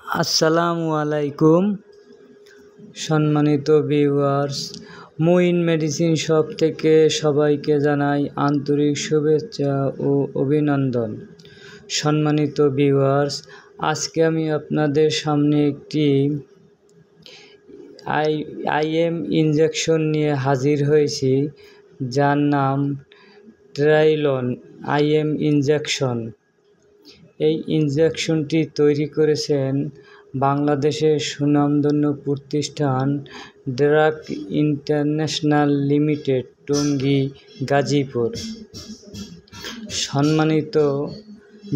আসসালামু আলাইকুম সম্মানিত ভিউয়ার্স, মুইন মেডিসিন শপ থেকে সবাইকে জানাই আন্তরিক শুভেচ্ছা ও অভিনন্দন। সম্মানিত ভিউয়ার্স, আজকে আমি আপনাদের সামনে একটি আইএম ইনজেকশন নিয়ে হাজির হয়েছি, যার নাম ট্রাইলন আইএম ইনজেকশন। এই ইনজেকশনটি তৈরি করেছেন বাংলাদেশের সুনামধন্য প্রতিষ্ঠান drug international limited, Tongi, Gazipur. সম্মানিত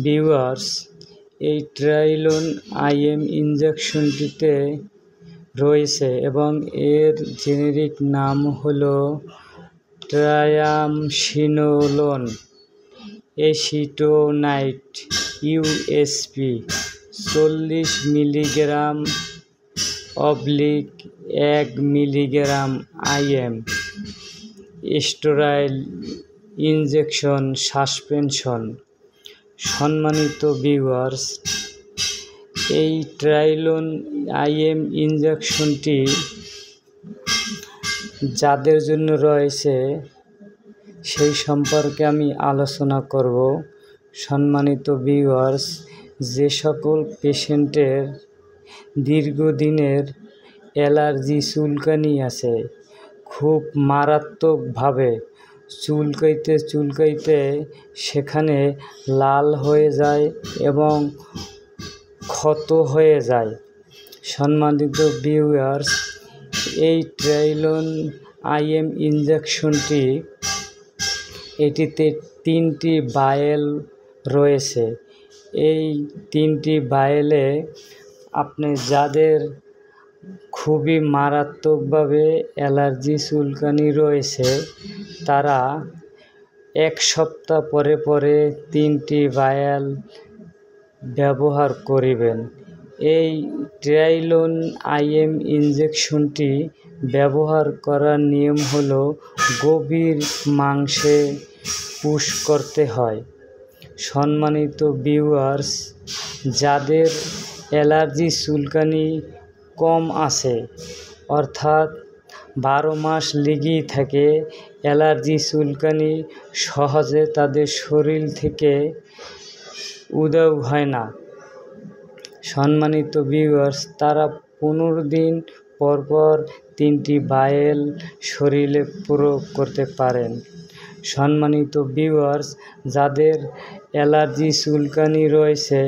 ভিউয়ার্স, এই ট্রাইলন আইএম ইনজেকশনটিতে রয়েছে এবং এর জেনেরিক নাম হলো ট্রায়ামসিনোলোন এসিটোনাইট ইউএসপি 40 মিলিগ্রাম/1 milligram IM steroid injection suspension. সম্মানিত ভিউয়ার্স, এই ট্রাইলন আইএম ইনজেকশনটি যাদের জন্য রয়েছে সেই সম্পর্কে আমি আলোচনা করব। সম্মানিত ভিউয়ার্স, যে সকল পেশেন্টের দীর্ঘদিনের অ্যালার্জি চুলকানি আছে, খুব মারাত্মকভাবে চুলকাইতে সেখানে লাল হয়ে যায় এবং ক্ষত হয়ে যায়। সম্মানিত ভিউয়ার্স, এই ট্রাইলন আইএম ইনজেকশনটি এটিতে 3টি ভায়েল রয়েছে। এই 3টি ভায়েলে আপনি যাদের খুবই মারাত্মকভাবে অ্যালার্জি চুলকানি রয়েছে, তারা 1 সপ্তাহ পরে 3টি ভায়েল ব্যবহার করিবেন। এই ট্রাইলন আইএম ইনজেকশনটি ব্যবহার করার নিয়ম হলো গভীর মাংসে পুশ করতে হয়। সম্মানিত ভিউয়ার্স, যাদের অ্যালার্জি চুলকানি কম আছে, অর্থাৎ 12 মাস লেগেই থাকে, অ্যালার্জি চুলকানি সহজে তাদের শরীর থেকে উধাও হয় না, সম্মানিত ভিউয়ার্স, তারা 15 দিন পর 3টি ভায়েল শরীরে প্রয়োগ করতে পারেন। সম্মানিত ভিউয়ার্স, যাদের অ্যালার্জি চুলকানি রয়েছে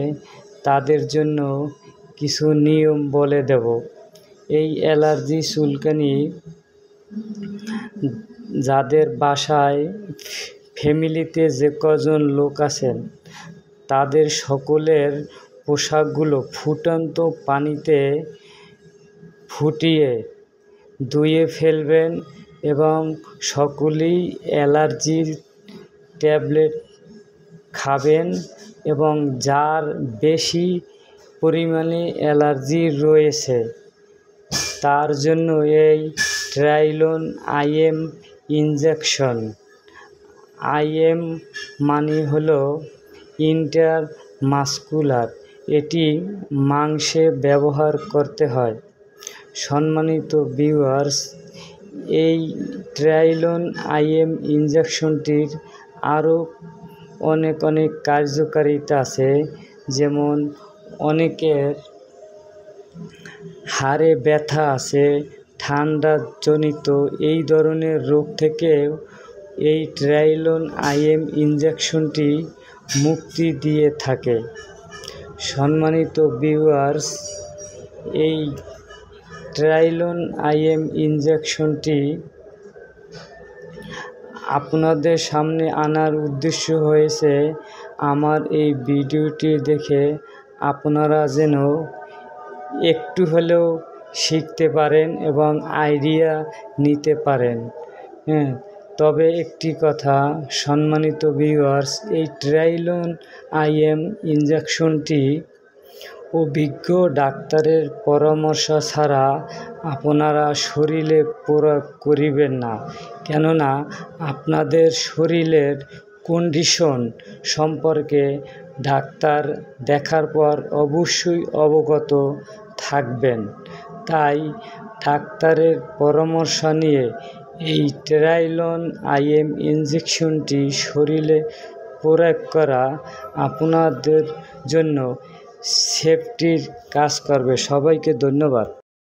তাদের জন্য কিছু নিয়ম বলে দেব। এই অ্যালার্জি চুলকানি যাদের বাসায় ফ্যামিলিতে যে কজন লোক আছেন, তাদের সকলের পোশাকগুলো ফুটন্ত পানিতে ফুটিয়ে ধুয়ে ফেলবেন এবং সকলেই অ্যালার্জির ট্যাবলেট খাবেন এবং যার বেশি পরিমাণে অ্যালার্জি রয়েছে তার জন্য এই ট্রাইলন আইএম ইনজেকশন। আইএম মানে হলো ইন্টারমাসকুলার, এটি মাংসে ব্যবহার করতে হয়। সম্মানিত ভিউয়ার্স, এই ট্রাইলন আইএম ইনজেকশনটির আরও অনেক কার্যকারিতা আছে, যেমন অনেকের হাড়ে ব্যথা আছে, ঠান্ডাজনিত এই ধরনের রোগ থেকেও এই ট্রাইলন আইএম ইনজেকশনটি মুক্তি দিয়ে থাকে। সম্মানিত ভিউয়ার্স, এই ট্রাইলন আইএম ইনজেকশনটি আপনাদের সামনে আনার উদ্দেশ্য হয়েছে আমার এই ভিডিওটি দেখে আপনারা যেন একটু হলেও শিখতে পারেন এবং আইডিয়া নিতে পারেন। তবে একটি কথা, সম্মানিত ভিউয়ার্স, এই ট্রাইলন আইএম ইনজেকশনটি অভিজ্ঞ ডাক্তারের পরামর্শ ছাড়া আপনারা শরীরে প্রয়োগ করিবেন না, কেননা আপনাদের শরীরের কন্ডিশন সম্পর্কে ডাক্তার দেখার পর অবশ্যই অবগত থাকবেন। তাই ডাক্তারের পরামর্শ নিয়ে এই ট্রাইলন IM ইনজেকশনটি শরীরে প্রয়োগ করা আপনাদের জন্য সেফটির কাজ করবে। সবাইকে ধন্যবাদ।